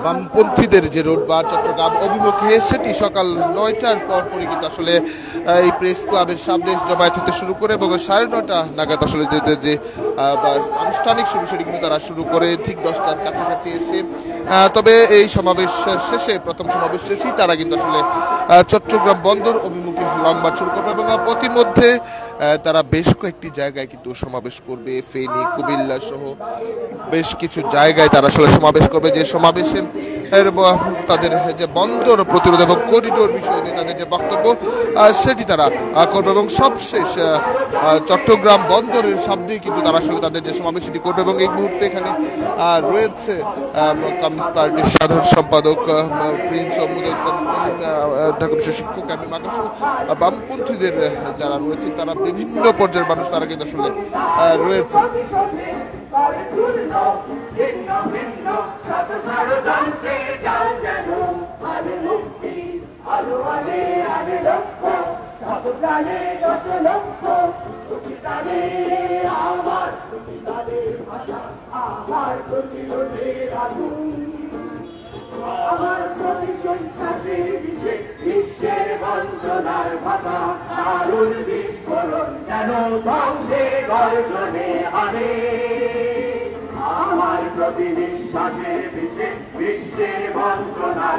বামপন্থীদের যে রোড বা চট্টগ্রাম অভিমুখে সেটি সকাল ৯টার পরপরই কিন্তু আসলে এই প্রেস ক্লাবের সামনে জমায়েত হতে শুরু করে এবং 9:30 নাগাদ আসলে যে আনুষ্ঠানিক শুরু সেটি কিন্তু তারা শুরু করে ঠিক 10টার কাছাকাছি এসে তবে এই সমাবেশ শেষে প্রথম সমাবেশ শেষেই তারা কিন্তু আসলে চট্টগ্রাম বন্দর অভিমুখে লং মার্চ শুরু করবে এবং প্রতিমধ্যে তারা বেশ কয়েকটি জায়গায় কিন্তু সমাবেশ করবে। ফেনী, কুমিল্লা সহ বেশ কিছু জায়গায় তারা আসলে সমাবেশ করবে। যে সমাবেশে তাদের যে বন্দর প্রতিরোধ এবং করিডোর বিষয় নিয়ে তাদের যে বক্তব্য সেটি তারা করবে এবং সবশেষ চট্টগ্রাম বন্দরের সামনেই কিন্তু তারা আসলে তাদের যে সমাবেশ সেটি করবে এবং এই মুহূর্তে এখানে রয়েছে কমিউনিস্ট পার্টির সাধারণ সম্পাদক প্রিন্স ইসলাম সেলিম, ঢাকা বিশ্ববিদ্যালয়ের শিক্ষক আমি মাকাসহ বামপন্থীদের যারা রয়েছে তারা বিভিন্ন পর্যায়ের মানুষ তারা কিন্তু আসলে রয়েছে। আমার বিশ্বের বঞ্চনার ভাষা দারুণ বিস্ফোরণ যেন ধ্বংসের গর্জনে আনে। আমার প্রতি বিশ্বাসের বিশ্বের বঞ্চনার